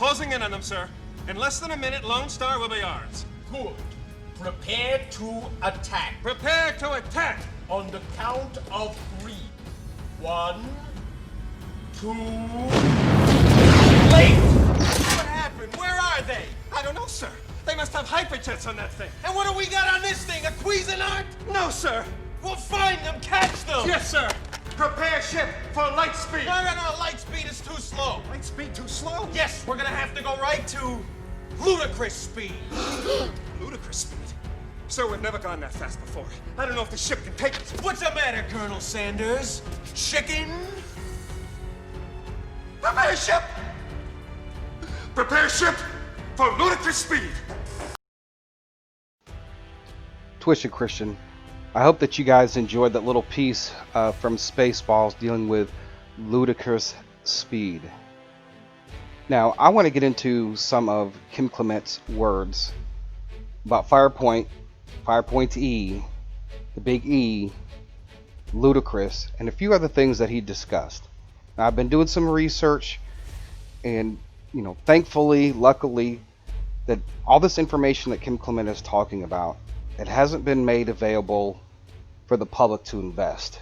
closing in on them, sir. In less than a minute, Lone Star will be ours. Good. Prepare to attack. Prepare to attack! On the count of 3. 1, 2... Late! What happened? Where are they? I don't know, sir. They must have hyperjets on that thing. And what do we got on this thing? A Cuisinart? No, sir. We'll find them, catch them! Yes, sir. Prepare ship for light speed. No, light speed is too slow. Light speed too slow? Yes, we're gonna have to go right to ludicrous speed. Ludicrous speed? Sir, we've never gone that fast before. I don't know if the ship can take us. What's the matter, Colonel Sanders? Chicken? Prepare ship! Prepare ship for ludicrous speed. Twisted Christian, I hope that you guys enjoyed that little piece from Spaceballs dealing with ludicrous speed. Now, I want to get into some of Kim Clement's words about FirePoint-E, the big E, Ludicrous, and a few other things that he discussed. Now, I've been doing some research, and thankfully, luckily, that all this information that Kim Clement is talking about, it hasn't been made available for the public to invest.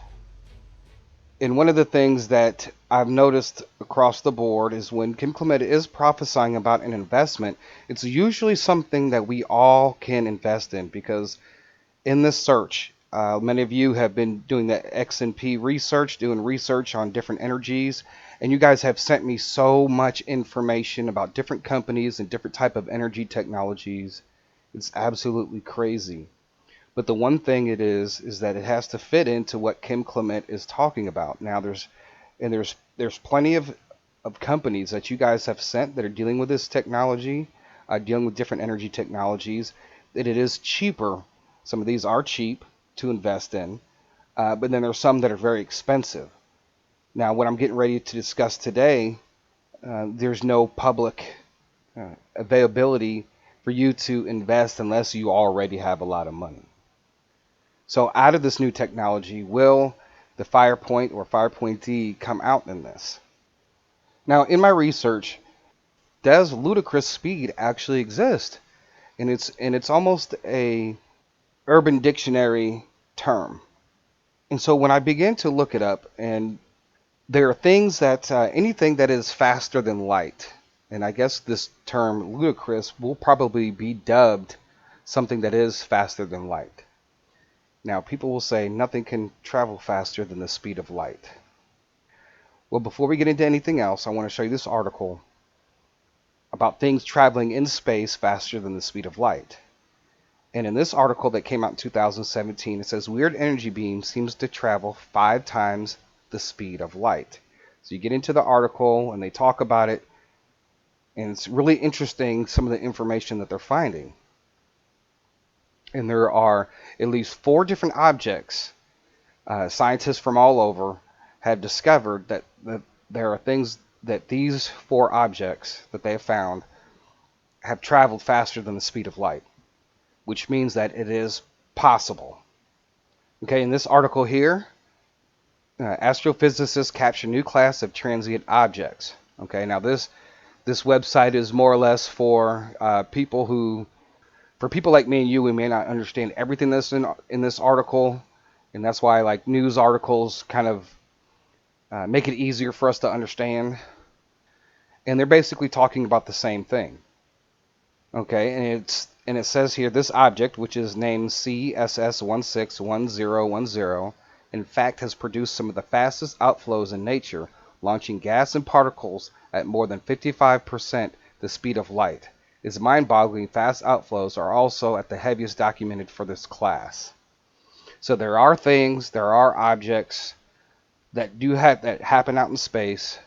And one of the things that I've noticed across the board is when Kim Clement is prophesying about an investment, it's usually something that we all can invest in, because in this search, many of you have been doing the X&P research, doing research on different energies, and you guys have sent me so much information about different companies and different type of energy technologies. It's absolutely crazy. But the one thing it is that it has to fit into what Kim Clement is talking about. Now there's plenty of companies that you guys have sent that are dealing with this technology, dealing with different energy technologies, that it is cheaper. Some of these are cheap to invest in, but then there's some that are very expensive. Now what I'm getting ready to discuss today, there's no public availability for you to invest unless you already have a lot of money. So out of this new technology, will the FirePoint or FirePoint-E come out in this? Now, in my research, does ludicrous speed actually exist? And it's almost a Urban Dictionary term. And so when I began to look it up, and there are things that anything that is faster than light, and I guess this term ludicrous will probably be dubbed something that is faster than light. Now, people will say nothing can travel faster than the speed of light. Well, before we get into anything else, I want to show you this article about things traveling in space faster than the speed of light. And in this article that came out in 2017, it says weird energy beam seems to travel 5 times the speed of light. So you get into the article and they talk about it, and it's really interesting, some of the information that they're finding. And there are at least 4 different objects. Scientists from all over have discovered that there are things that these 4 objects that they have found have traveled faster than the speed of light, which means that it is possible. Okay, in this article here, astrophysicists capture new class of transient objects. Okay, now this website is more or less for people like me and you. We may not understand everything that's in this article, and that's why like news articles kind of make it easier for us to understand. And they're basically talking about the same thing. Okay, and it says here this object, which is named CSS161010, in fact has produced some of the fastest outflows in nature, launching gas and particles at more than 55% the speed of light. Its mind-boggling fast outflows are also at the heaviest documented for this class. So there are things, there are objects that happen out in space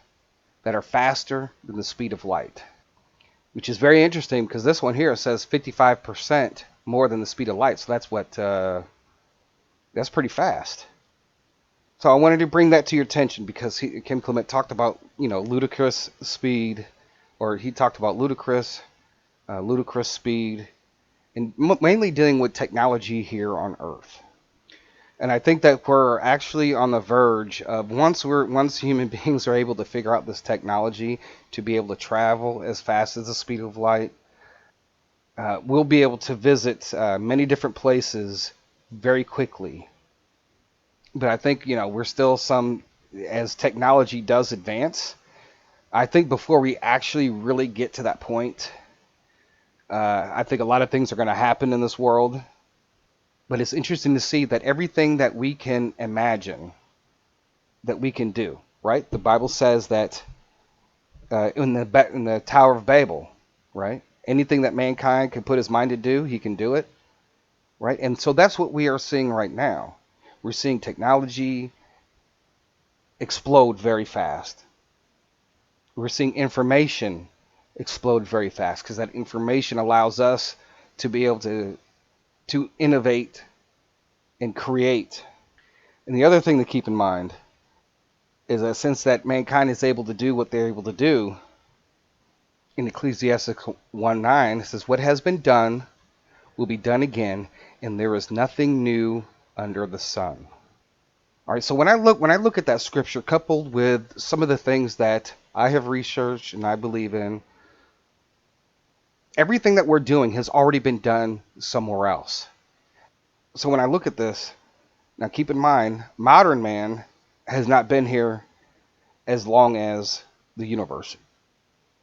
that are faster than the speed of light, which is very interesting because this one here says 55% more than the speed of light. So that's pretty fast. So I wanted to bring that to your attention because Kim Clement talked about ludicrous speed, or he talked about ludicrous speed, and mainly dealing with technology here on Earth. And I think that we're actually on the verge of once human beings are able to figure out this technology to be able to travel as fast as the speed of light, we'll be able to visit many different places very quickly. But I think, we're still as technology does advance, I think before we actually really get to that point, I think a lot of things are going to happen in this world. But it's interesting to see that everything that we can imagine that we can do, right? The Bible says that in the Tower of Babel, right? Anything that mankind can put his mind to do, he can do it, right? And so that's what we are seeing right now. We're seeing technology explode very fast. We're seeing information explode very fast because that information allows us to be able to innovate and create. And the other thing to keep in mind is that since that mankind is able to do what they're able to do, in Ecclesiastes 1:9 it says, "What has been done will be done again, and there is nothing new under the sun." All right, so when I look at that scripture, coupled with some of the things that I have researched and I believe in, everything that we're doing has already been done somewhere else. So when I look at this, now keep in mind, modern man has not been here as long as the universe.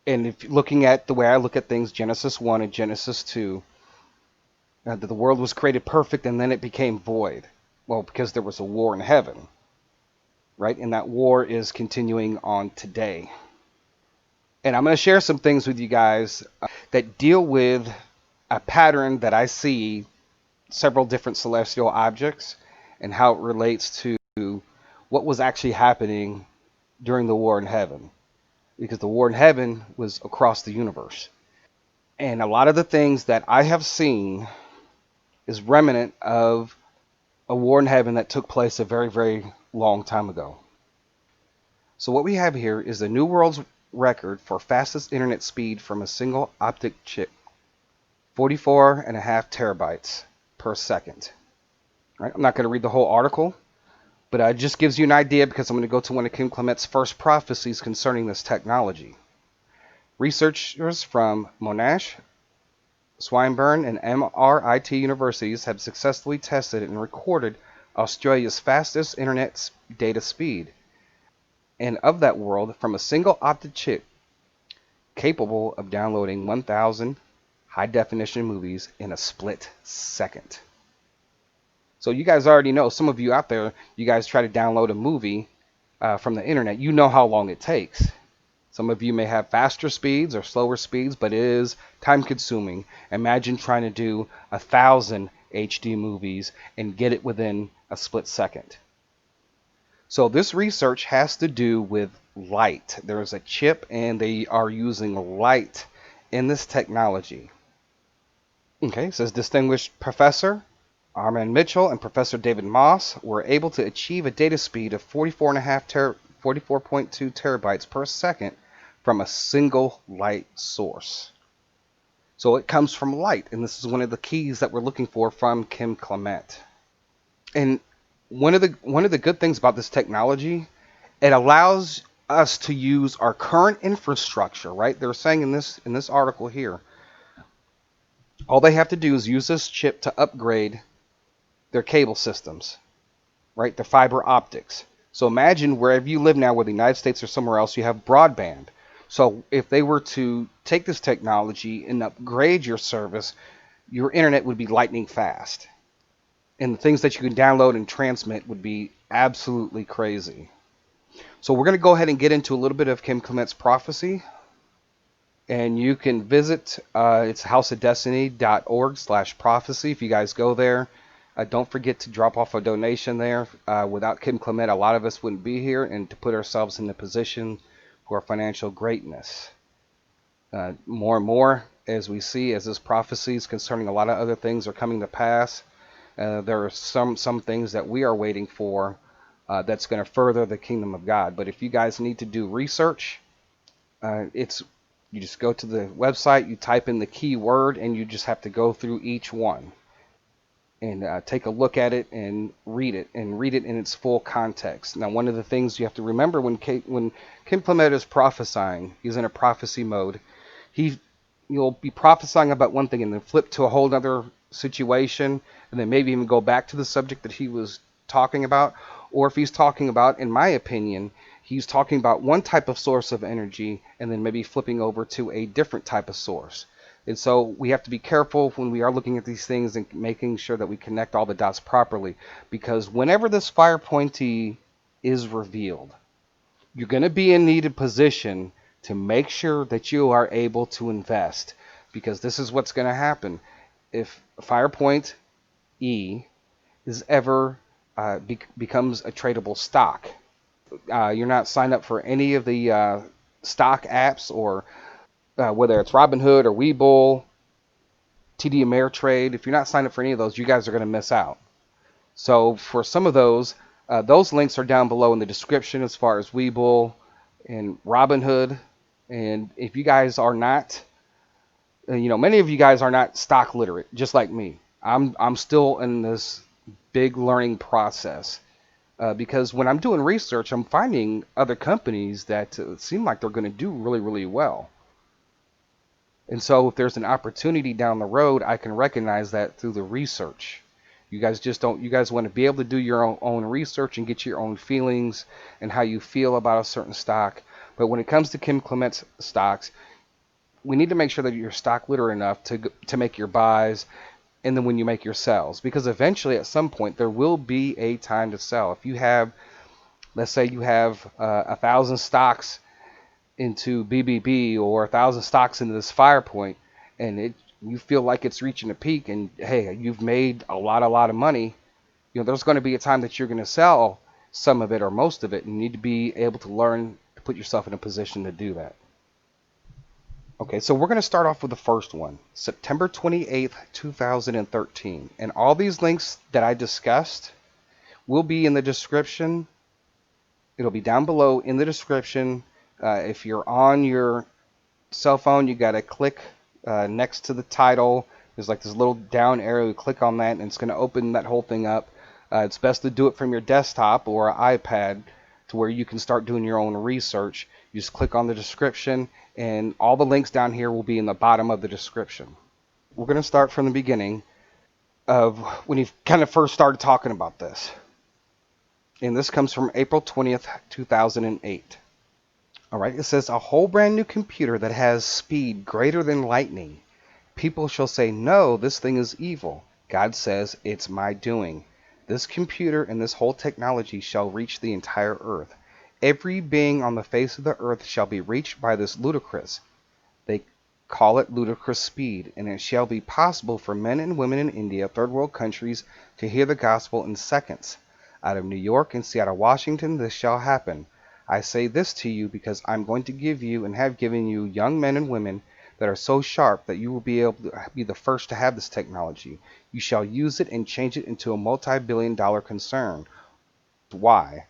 And if looking at the way I look at things, Genesis 1 and Genesis 2, that the world was created perfect and then it became void. Well, because there was a war in heaven, right? And that war is continuing on today. And I'm going to share some things with you guys that deal with a pattern that I see several different celestial objects and how it relates to what was actually happening during the war in heaven. Because the war in heaven was across the universe. And a lot of the things that I have seen is remnant of a war in heaven that took place a very, very long time ago. So what we have here is the New World's record for fastest internet speed from a single optic chip, 44.5 terabytes per second. Right? I'm not going to read the whole article, but it just gives you an idea because I'm going to go to one of Kim Clement's first prophecies concerning this technology. Researchers from Monash, Swinburne, and MRIT universities have successfully tested and recorded Australia's fastest internet data speed, and of that world from a single optic chip capable of downloading 1,000 high-definition movies in a split second. So you guys already know, some of you out there, you guys try to download a movie from the internet. You know how long it takes. Some of you may have faster speeds or slower speeds, but it is time consuming. Imagine trying to do 1,000 HD movies and get it within a split second. So this research has to do with light. There's a chip and they are using light in this technology. Okay, it says distinguished Professor Armand Mitchell and Professor David Moss were able to achieve a data speed of 44.2 terabytes per second from a single light source. So it comes from light, and this is one of the keys that we're looking for from Kim Clement. And one of the good things about this technology, it allows us to use our current infrastructure, right? They're saying in this article here, all they have to do is use this chip to upgrade their cable systems, right? Their fiber optics. So imagine wherever you live now, whether the United States or somewhere else, you have broadband. So if they were to take this technology and upgrade your service, your internet would be lightning fast. And the things that you can download and transmit would be absolutely crazy. So we're going to go ahead and get into a little bit of Kim Clement's prophecy. And you can visit, it's houseofdestiny.org/prophecy. If you guys go there, don't forget to drop off a donation there. Without Kim Clement, a lot of us wouldn't be here, and to put ourselves in a position for financial greatness. More and more, as we see, as this prophecies concerning a lot of other things are coming to pass, there are some things that we are waiting for that's going to further the kingdom of God. But if you guys need to do research, you just go to the website, you type in the keyword, and you just have to go through each one. and take a look at it and read it in its full context. Now, one of the things you have to remember when Kim Clement is prophesying, he's in a prophecy mode. You'll be prophesying about one thing and then flip to a whole other situation, and then maybe even go back to the subject that he was talking about. Or if he's talking about, in my opinion, he's talking about one type of source of energy and then maybe flipping over to a different type of source. And so we have to be careful when we are looking at these things and making sure that we connect all the dots properly. Because whenever this FirePoint-E is revealed, you're going to be in needed position to make sure that you are able to invest. Because this is what's going to happen. If FirePoint-E is ever becomes a tradable stock, you're not signed up for any of the stock apps, or whether it's Robinhood or Webull, TD Ameritrade. If you're not signed up for any of those, you guys are going to miss out. So for some of those links are down below in the description as far as Webull and Robinhood. And if you guys are not, many of you guys are not stock literate, just like me. I'm still in this big learning process. Because when I'm doing research, I'm finding other companies that seem like they're going to do really, really well. And so if there's an opportunity down the road, I can recognize that through the research. You guys want to be able to do your own research and get your own feelings and how you feel about a certain stock. But when it comes to Kim Clement's stocks, we need to make sure that you're stock literate enough to make your buys, and then when you make your sells, because eventually at some point there will be a time to sell. If you have, let's say you have 1,000 stocks into BBB or 1,000 stocks into this FirePoint, and you feel like it's reaching a peak, and hey, you've made a lot of money, there's going to be a time that you're going to sell some of it or most of it, and you need to be able to learn to put yourself in a position to do that. Okay, so we're going to start off with the first one, September 28th, 2013. And all these links that I discussed will be in the description. It'll be down below in the description. If you're on your cell phone, you got to click next to the title. There's like this little down arrow. You click on that, and it's going to open that whole thing up. It's best to do it from your desktop or iPad to where you can start doing your own research. You just click on the description, and all the links down here will be in the bottom of the description. We're going to start from the beginning of when he kind of first started talking about this. And this comes from April 20th, 2008. All right, it says, a whole brand new computer that has speed greater than lightning. People shall say, no, this thing is evil. God says, it's my doing. This computer and this whole technology shall reach the entire earth. Every being on the face of the earth shall be reached by this ludicrous. They call it ludicrous speed, and it shall be possible for men and women in India, third world countries, to hear the gospel in seconds. Out of New York and Seattle, Washington, this shall happen. I say this to you because I'm going to give you and have given you young men and women that are so sharp that you will be able to be the first to have this technology. You shall use it and change it into a multi-billion-dollar concern. Why?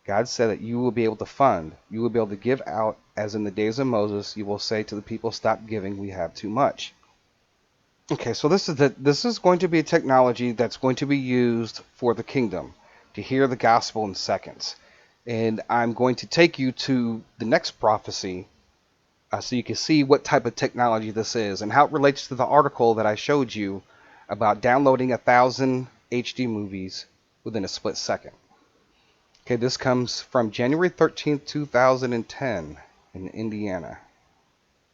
God said that you will be able to fund, you will be able to give out, as in the days of Moses. You will say to the people, stop giving, we have too much. Okay, so this is going to be a technology that's going to be used for the kingdom, to hear the gospel in seconds. And I'm going to take you to the next prophecy so you can see what type of technology this is and how it relates to the article that I showed you about downloading 1,000 HD movies within a split second. Okay, this comes from January 13th, 2010 in Indiana.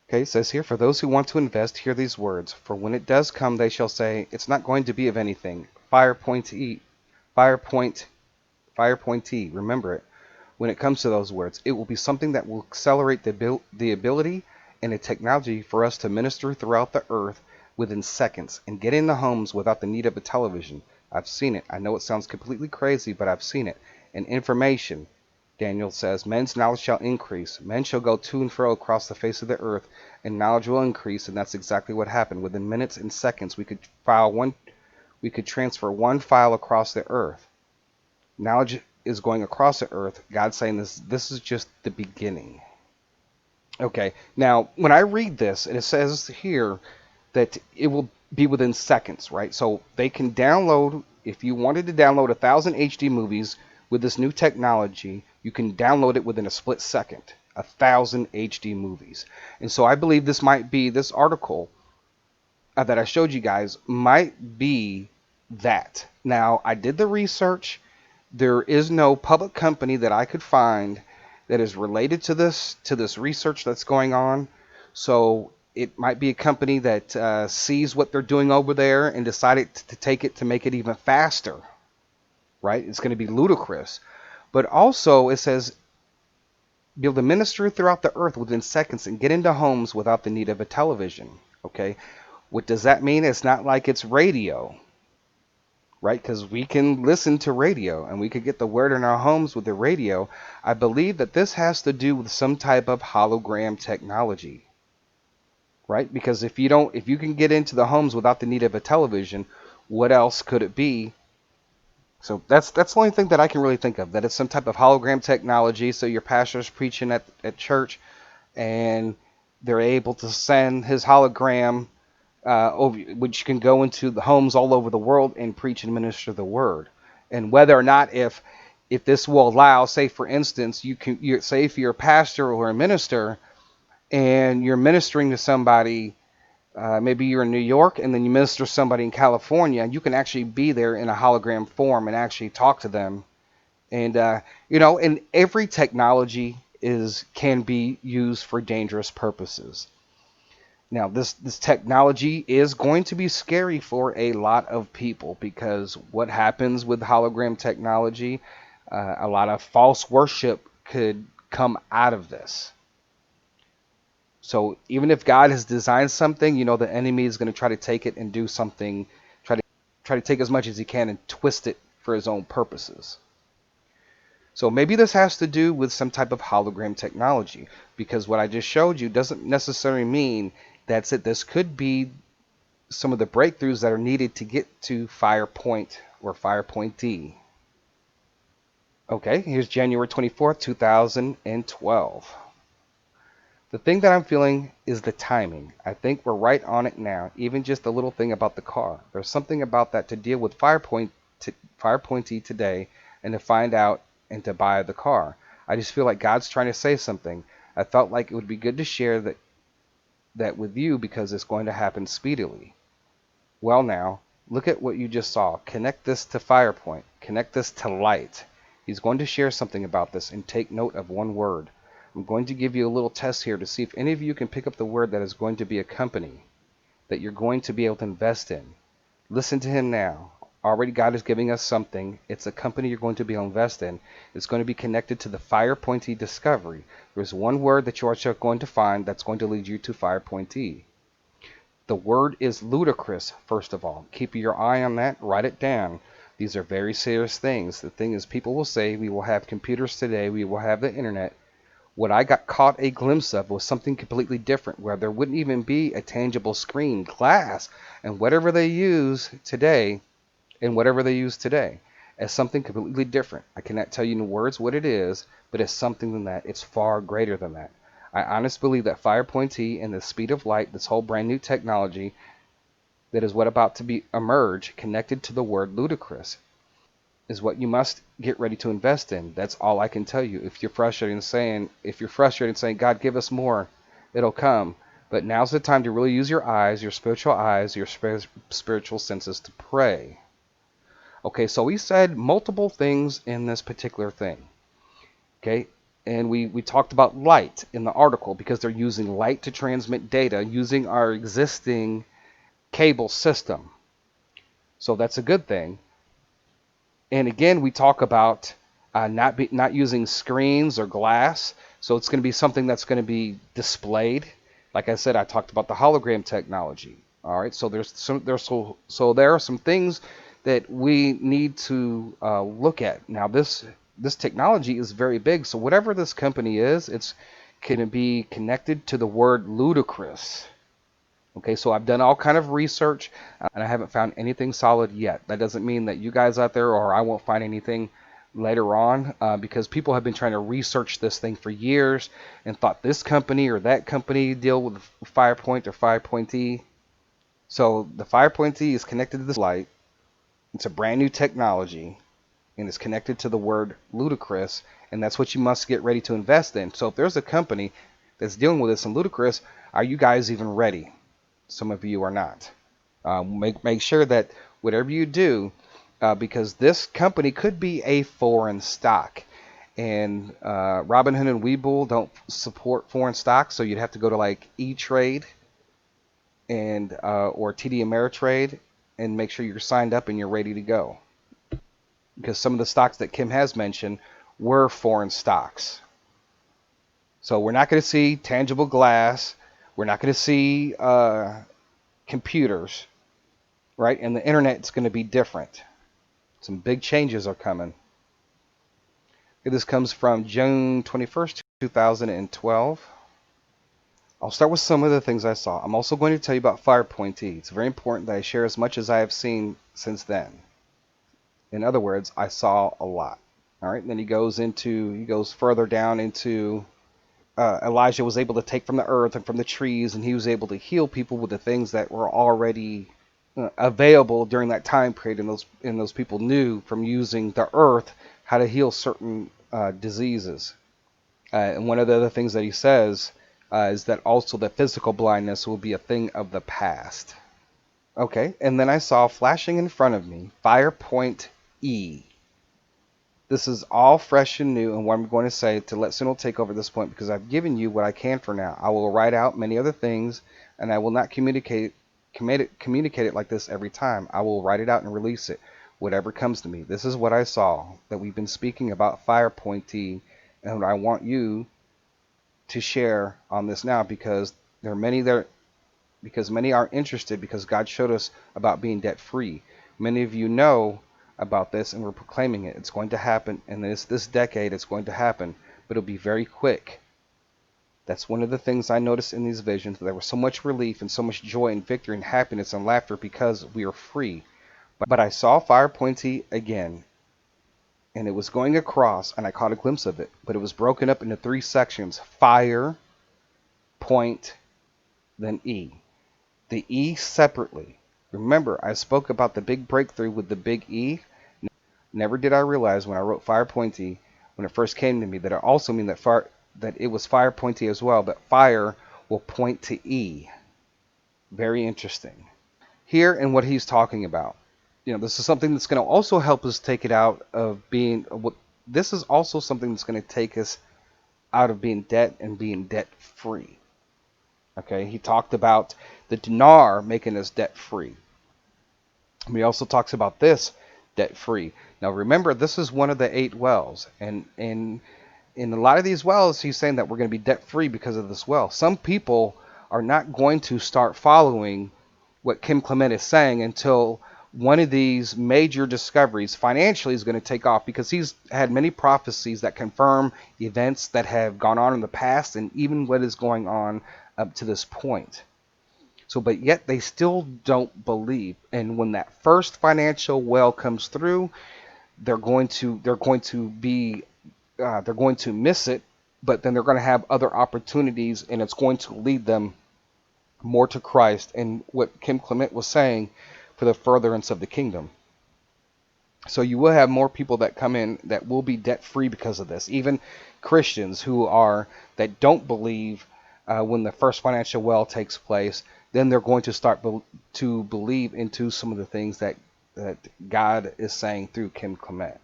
Okay, it says here, for those who want to invest, hear these words. For when it does come, they shall say, it's not going to be of anything. FirePoint-E. FirePoint-E. Remember it. When it comes to those words, it will be something that will accelerate the ability and the technology for us to minister throughout the earth within seconds and get into homes without the need of a television. I've seen it. I know it sounds completely crazy, but I've seen it. And information, Daniel says, men's knowledge shall increase. Men shall go to and fro across the face of the earth, and knowledge will increase, and that's exactly what happened. Within minutes and seconds, we could transfer one file across the earth. Knowledge is going across the earth. God's saying this is just the beginning. Okay, now when I read this, and it says here that it will be within seconds, right? So they can download, if you wanted to download 1,000 HD movies with this new technology, you can download it within a split second. 1,000 HD movies. And so I believe this might be, this article that I showed you guys might be that. Now, I did the research. There is no public company that I could find that is related to this research that's going on. So it might be a company that sees what they're doing over there and decided to take it to make it even faster, right? It's going to be Ludicrous. But also it says be able to minister throughout the earth within seconds and get into homes without the need of a television. Okay, what does that mean? It's not like it's radio, right? Because we can listen to radio and we could get the word in our homes with the radio. I believe that this has to do with some type of hologram technology, right? Because if you can get into the homes without the need of a television, what else could it be? So that's the only thing that I can really think of, that it's some type of hologram technology. So your pastor's preaching at church and they're able to send his hologram over, which can go into the homes all over the world and preach and minister the word. And whether or not if this will allow, say for instance, you say if you're a pastor or a minister and you're ministering to somebody, maybe you're in New York and then you minister to somebody in California, you can actually be there in a hologram form and actually talk to them. And and every technology can be used for dangerous purposes. Now, this technology is going to be scary for a lot of people, because what happens with hologram technology, a lot of false worship could come out of this. So even if God has designed something, the enemy is going to try to take it and do something, try to take as much as he can and twist it for his own purposes. So maybe this has to do with some type of hologram technology, because what I just showed you doesn't necessarily mean that's it. This could be some of the breakthroughs that are needed to get to FirePoint or FirePoint-E. Okay, here's January 24th, 2012. The thing that I'm feeling is the timing. I think we're right on it now. Even just the little thing about the car. There's something about that to deal with FirePoint-E today and to find out and to buy the car. I just feel like God's trying to say something. I felt like it would be good to share that with you, because it's going to happen speedily. Well, now, look at what you just saw. Connect this to FirePoint. Connect this to light. He's going to share something about this, and take note of one word. I'm going to give you a little test here to see if any of you can pick up the word that is going to be a company that you're going to be able to invest in. Listen to him now. Already God is giving us something. It's a company you're going to be able to invest in. It's going to be connected to the FirePoint-E discovery. There's one word that you are going to find that's going to lead you to FirePoint-E. The word is ludicrous, first of all. Keep your eye on that. Write it down. These are very serious things. The thing is, people will say, we will have computers today, we will have the internet. What I got caught a glimpse of was something completely different, where there wouldn't even be a tangible screen, glass, and whatever they use today, as something completely different. I cannot tell you in words what it is, but it's something than that. It's far greater than that. I honestly believe that FirePoint-E and the speed of light, this whole brand new technology, that is what about to be emerge, connected to the word ludicrous, is what you must get ready to invest in. That's all I can tell you. If you're frustrated and saying, God, give us more, it'll come. But now's the time to really use your eyes, your spiritual senses to pray. Okay, so we said multiple things in this particular thing. Okay, and we talked about light in the article, because they're using light to transmit data using our existing cable system. So that's a good thing. And again, we talk about not using screens or glass. So it's going to be something that's going to be displayed. Like I said, I talked about the hologram technology. All right, so there are some things that we need to look at. Now, this technology is very big. So whatever this company is, it's going to be connected to the word ludicrous. Okay, so I've done all kind of research, and I haven't found anything solid yet. That doesn't mean that you guys out there or I won't find anything later on, because people have been trying to research this thing for years and thought this company or that company deal with FirePoint or FirePoint-E. So the FirePoint-E is connected to this light. It's a brand new technology, and it's connected to the word Ludicrous, and that's what you must get ready to invest in. So if there's a company that's dealing with this in Ludicrous, are you guys even ready? Some of you are not. Make sure that whatever you do, because this company could be a foreign stock, and Robinhood and Webull don't support foreign stocks, so you'd have to go to like E-Trade and or TD Ameritrade and make sure you're signed up and you're ready to go. Because some of the stocks that Kim has mentioned were foreign stocks. So we're not going to see tangible glass. We're not going to see computers, right? And the internet's going to be different. Some big changes are coming. This comes from June 21st, 2012. I'll start with some of the things I saw. I'm also going to tell you about FirePoint-E. It's very important that I share as much as I have seen since then. In other words, I saw a lot. All right, and then he goes further down into Elijah was able to take from the earth and from the trees, and he was able to heal people with the things that were already available during that time period, and those people knew from using the earth how to heal certain diseases. And one of the other things that he says is that also the physical blindness will be a thing of the past. Okay, and then I saw flashing in front of me FirePoint-E. This is all fresh and new, and what I'm going to say to let Sunil take over this point, because I've given you what I can for now. I will write out many other things, and I will not communicate it like this every time. I will write it out and release it, whatever comes to me. This is what I saw that we've been speaking about FirePoint-E, and I want you to share on this now, because there are many there, because many are interested, because God showed us about being debt free. Many of you know about this, and we're proclaiming it. It's going to happen, and this decade it's going to happen, but it'll be very quick. That's one of the things I noticed in these visions. There was so much relief and so much joy and victory and happiness and laughter because we are free. But I saw FirePoint-E again, and it was going across, and I caught a glimpse of it, but it was broken up into 3 sections: fire, point, then E. The E separately. Remember, I spoke about the big breakthrough with the big E. Never did I realize when I wrote FirePoint-E, when it first came to me, that it also mean that it was FirePoint-E as well, but fire will point to E. Very interesting. Here and what he's talking about. This is something that's going to also help us take it out of being. This is also something that's going to take us out of being debt and being debt free. Okay, he talked about the dinar making us debt free. He also talks about this debt free. Now remember, this is one of the 8 wells, and in a lot of these wells, he's saying that we're going to be debt free because of this well. Some people are not going to start following what Kim Clement is saying until one of these major discoveries financially is going to take off, because he's had many prophecies that confirm events that have gone on in the past and even what is going on up to this point. So, but yet they still don't believe. And when that first financial well comes through, they're going to miss it, but then they're going to have other opportunities, and it's going to lead them more to Christ and what Kim Clement was saying for the furtherance of the kingdom. So you will have more people that come in that will be debt free because of this. Even Christians that don't believe when the first financial well takes place, then they're going to start to believe into some of the things that God is saying through Kim Clement.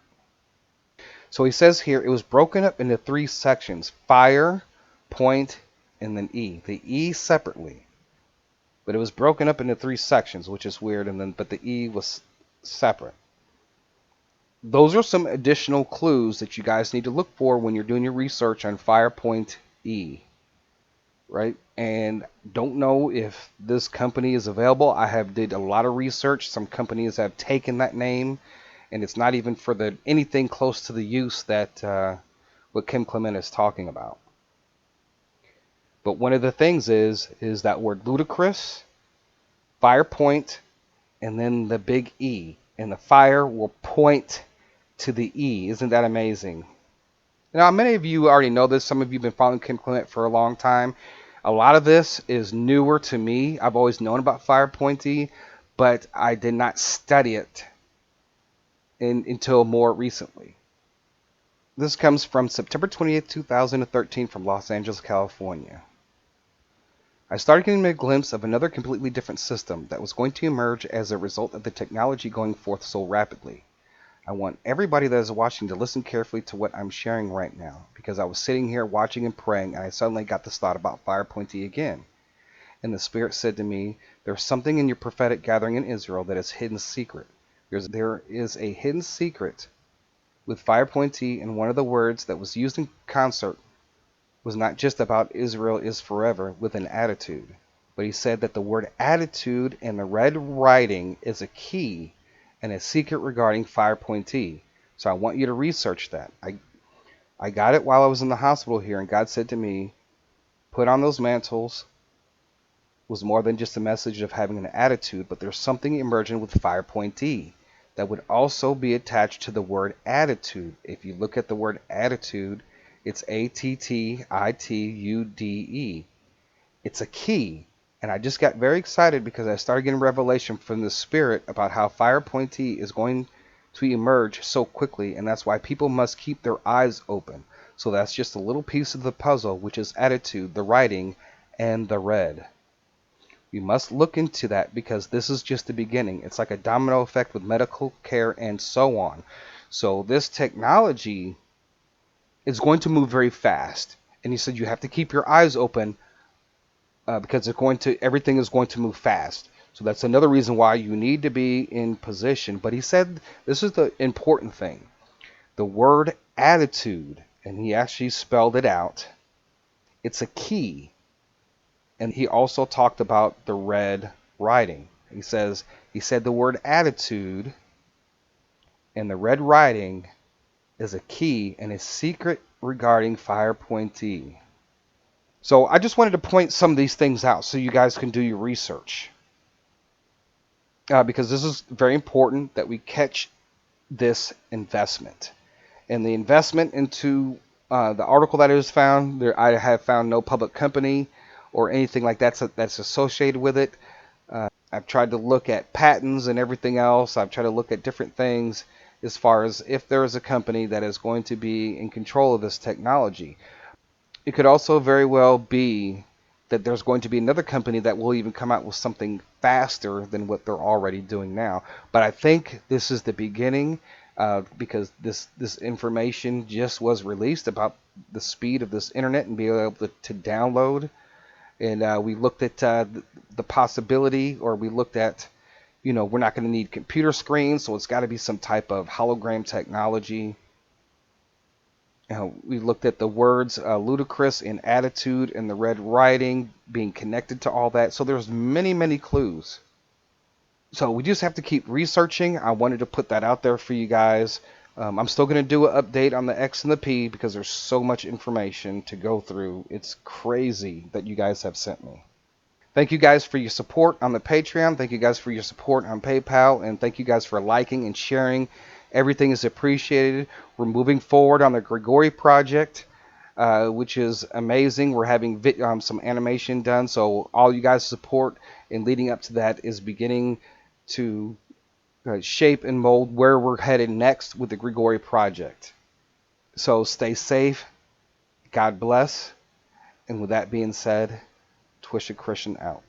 So he says here, it was broken up into 3 sections: fire, point, and then E. The E separately, but it was broken up into 3 sections, which is weird. But the E was separate. Those are some additional clues that you guys need to look for when you're doing your research on FirePoint-E, right? And don't know if this company is available. I did a lot of research. Some companies have taken that name, and it's not even for anything close to the use that what Kim Clement is talking about. But one of the things is that word ludicrous, FirePoint, and then the big E, and the fire will point to the E. Isn't that amazing? Now, many of you already know this. Some of you have been following Kim Clement for a long time. A lot of this is newer to me. I've always known about FirePoint-E, but I did not study it until more recently. This comes from September 28th, 2013 from Los Angeles, California. I started getting a glimpse of another completely different system that was going to emerge as a result of the technology going forth so rapidly. I want everybody that is watching to listen carefully to what I'm sharing right now, because I was sitting here watching and praying, and I suddenly got this thought about FirePoint-E again. And the Spirit said to me, there's something in your prophetic gathering in Israel that is hidden secret. There is a hidden secret with FirePoint-E, and one of the words that was used in concert was not just about Israel is forever with an attitude, but he said that the word attitude in the red writing is a key and a secret regarding FirePoint-E. So I want you to research that. I got it while I was in the hospital here, and God said to me, put on those mantles was more than just a message of having an attitude, but there's something emerging with FirePoint-E that would also be attached to the word attitude. If you look at the word attitude, it's ATTITUDE. It's a key. And I just got very excited because I started getting revelation from the Spirit about how FirePoint-E is going to emerge so quickly, and that's why people must keep their eyes open. So that's just a little piece of the puzzle, which is attitude, the writing, and the red. You must look into that because this is just the beginning. It's like a domino effect with medical care and so on. So this technology is going to move very fast. And he said you have to keep your eyes open because everything is going to move fast. So that's another reason why you need to be in position. But he said this is the important thing. The word attitude, and he actually spelled it out. It's a key. And he also talked about the red writing. He said the word attitude and the red writing is a key and a secret regarding FirePoint-E. So I just wanted to point some of these things out so you guys can do your research. Because this is very important that we catch this investment. And the investment into the article that is found, I have found no public company or anything like that that's associated with it. I've tried to look at patents and everything else. I've tried to look at different things as far as if there is a company that is going to be in control of this technology. It could also very well be that there's going to be another company that will even come out with something faster than what they're already doing now. But I think this is the beginning because this information just was released about the speed of this internet and being able to download. And we looked at the possibility, or we looked at, we're not going to need computer screens, so it's got to be some type of hologram technology. We looked at the words ludicrous and attitude and the red writing being connected to all that. So there's many, many clues. So we just have to keep researching. I wanted to put that out there for you guys. I'm still going to do an update on the X and the P because there's so much information to go through. It's crazy that you guys have sent me. Thank you guys for your support on the Patreon. Thank you guys for your support on PayPal. And thank you guys for liking and sharing. Everything is appreciated. We're moving forward on the Grigori project, which is amazing. We're having some animation done. So all you guys' support and leading up to that is beginning to shape and mold where we're headed next with the Grigori project. So stay safe. God bless. And with that being said, Twisted Christian out.